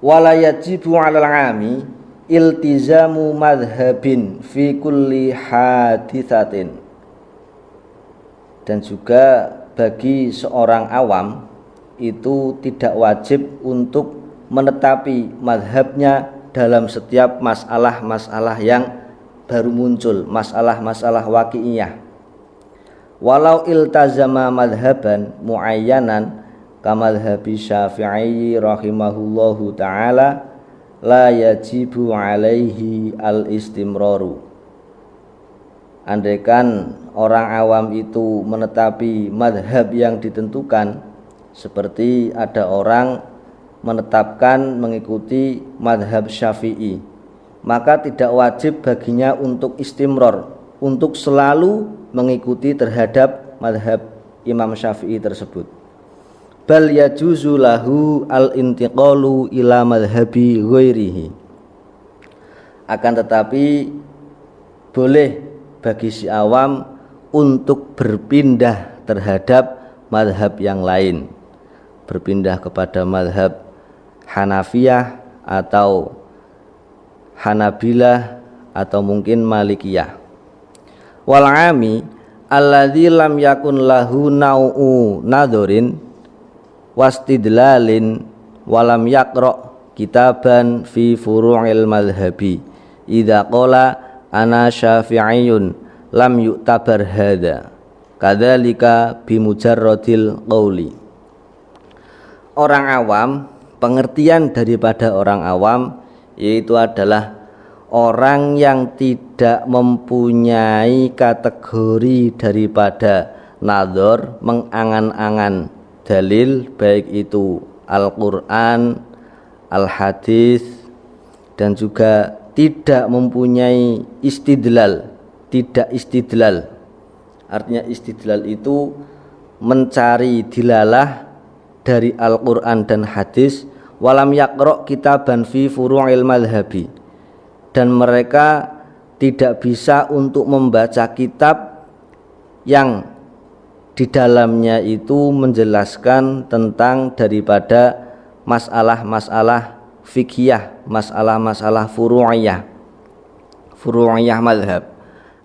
wala yajibu 'alal 'ami iltizamu madhabin fi kulli haditsatin. Dan juga bagi seorang awam itu tidak wajib untuk menetapi madhabnya dalam setiap masalah-masalah yang baru muncul, masalah-masalah waqi'iyah. Walau iltazama madhaban muayyanan kamadhabi Syafi'i rahimahullahu ta'ala la yajibu alaihi al-istimraru. Andaikan orang awam itu menetapi madhab yang ditentukan, seperti ada orang menetapkan mengikuti madhab Syafi'i, maka tidak wajib baginya untuk istimror, untuk selalu mengikuti terhadap madhab Imam Syafi'i tersebut. Bal yajuzu lahu al-intiqalu ila madhabi ghairihi. Akan tetapi boleh bagi si awam untuk berpindah terhadap madhab yang lain, berpindah kepada madhab Hanafiyah atau Hanabilah atau mungkin Malikiyah. Wal 'ami alladzi lam yakun lahu nau'u nadhurin wastidlalin walam yaqra kitaban fi furu'il madhhabi idza qala ana syafi'iyun lam yu'tabar hadza kadzalika bimujarradil qauli. Orang awam, pengertian daripada orang awam yaitu adalah orang yang tidak mempunyai kategori daripada nadhor, mengangan-angan dalil, baik itu Al-Quran, Al-Hadis, dan juga tidak mempunyai istidlal, tidak istidlal. Artinya istidlal itu mencari dilalah dari Al-Quran dan Hadis, walam yaqra' kitaban fi furu'il madhabi, dan mereka tidak bisa untuk membaca kitab yang di dalamnya itu menjelaskan tentang daripada masalah-masalah fiqhiyah, masalah-masalah furu'iyah madhab.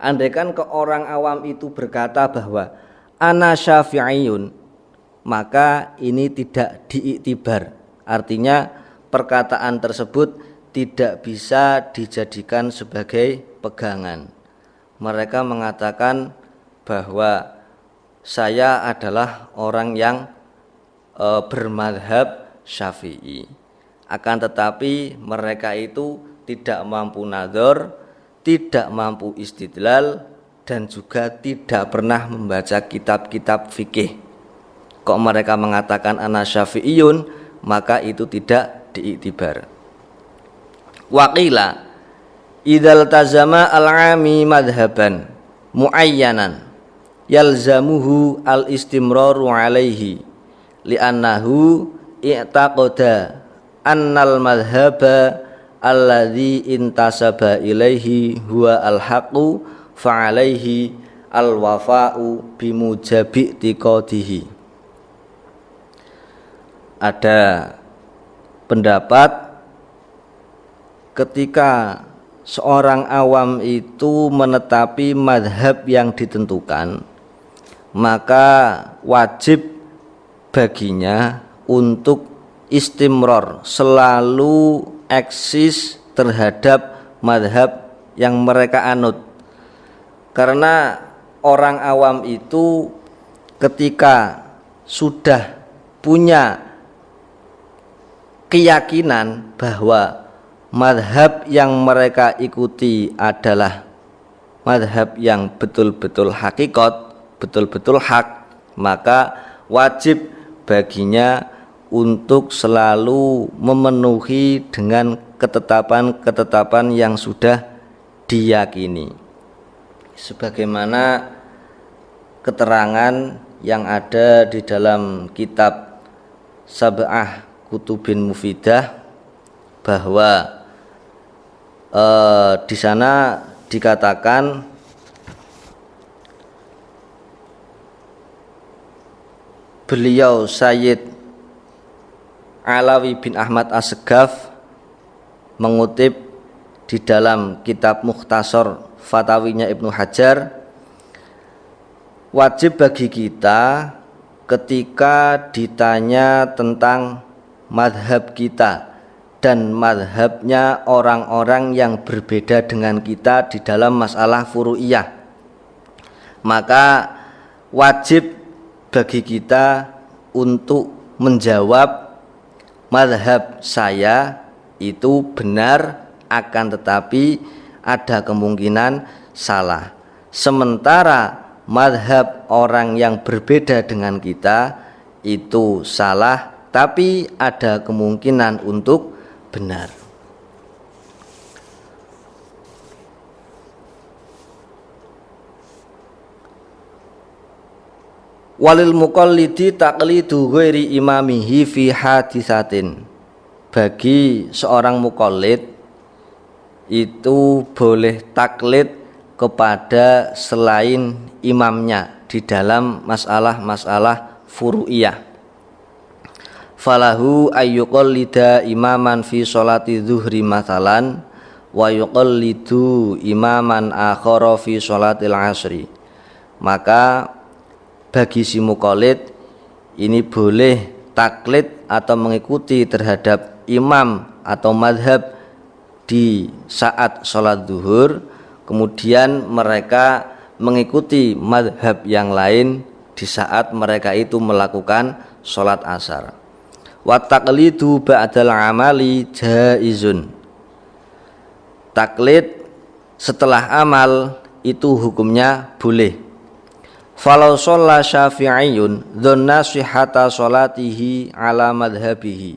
Andaikan ke orang awam itu berkata bahwa ana syafi'iyun, maka ini tidak diiktibar. Artinya perkataan tersebut tidak bisa dijadikan sebagai pegangan. Mereka mengatakan bahwa saya adalah orang yang bermadhab Syafi'i. Akan tetapi mereka itu tidak mampu nadhor, tidak mampu istidlal, dan juga tidak pernah membaca kitab-kitab fikih. Kok mereka mengatakan ana syafi'iyun, maka itu tidak diiktibar. Waqila idzal tazama al-'ami madhaban muayyanan yalzamuhu al-istimraru alaihi li'annahu i'taqada annal madhaba alladzi intasaba ilaihi huwa al-haqqu fa'alaihi al-wafa'u bimujabi tiqadihi. Ada pendapat ketika seorang awam itu menetapi madhab yang ditentukan, maka wajib baginya untuk istimror, selalu eksis terhadap madhab yang mereka anut. Karena orang awam itu ketika sudah punya keyakinan bahwa madhab yang mereka ikuti adalah madhab yang betul-betul hakikat, betul-betul hak, maka wajib baginya untuk selalu memenuhi dengan ketetapan-ketetapan yang sudah diyakini, sebagaimana keterangan yang ada di dalam kitab Sab'ah Kutubin Mufidah, bahwa di sana dikatakan beliau Sayyid Alawi bin Ahmad As-Segaf mengutip di dalam kitab Mukhtasar Fatawinya Ibnu Hajar, wajib bagi kita ketika ditanya tentang madhab kita dan madhabnya orang-orang yang berbeda dengan kita di dalam masalah furu'iyah, maka wajib bagi kita untuk menjawab madhab saya itu benar, akan tetapi ada kemungkinan salah. Sementara madhab orang yang berbeda dengan kita itu salah, tapi ada kemungkinan untuk benar. Walil muqallidi taqlidu ghairi imamihi fi hadisatin. Bagi seorang muqallid itu boleh taklid kepada selain imamnya di dalam masalah-masalah furu'iyah. Falahu ayyuqallida imaman fi sholati zuhri mathalan wa yuqallidu imaman akhara fi sholatil asri. Maka bagi si muqallid ini boleh taklid atau mengikuti terhadap imam atau madhab di saat sholat zuhur, kemudian mereka mengikuti madhab yang lain di saat mereka itu melakukan sholat asar. Wa taqlidu ba'dal amali jaizun. Taklid setelah amal itu hukumnya boleh. Falau sholla syafi'iyun dhanna sihhata sholatihi ala madhabihi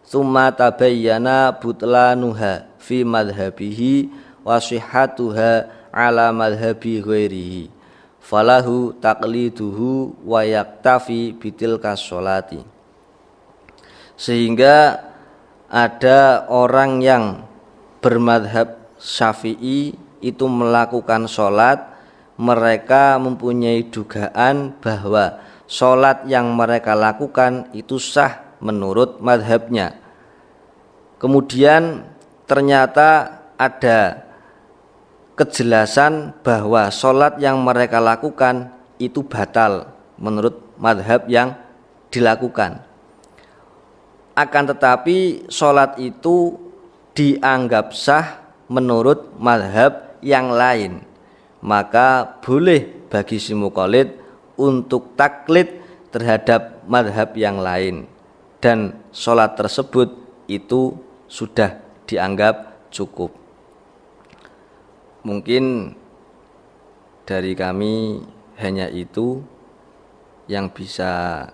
thumma tabayyana butlanuha fi madhabihi wa sihhatuha ala madhabi ghairihi falahu taqliduhu wa yaktafi bitilka sholati. Sehingga ada orang yang bermadhab Syafi'i itu melakukan sholat, mereka mempunyai dugaan bahwa sholat yang mereka lakukan itu sah menurut madhabnya. Kemudian ternyata ada kejelasan bahwa sholat yang mereka lakukan itu batal menurut madhab yang dilakukan. Akan tetapi sholat itu dianggap sah menurut madhab yang lain, maka boleh bagi si muqallid untuk taklid terhadap madhab yang lain, dan sholat tersebut itu sudah dianggap cukup. Mungkin dari kami hanya itu yang bisa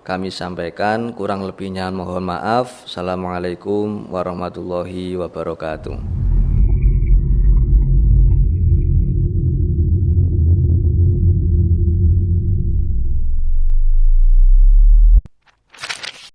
kami sampaikan, kurang lebihnya mohon maaf. Assalamualaikum warahmatullahi wabarakatuh.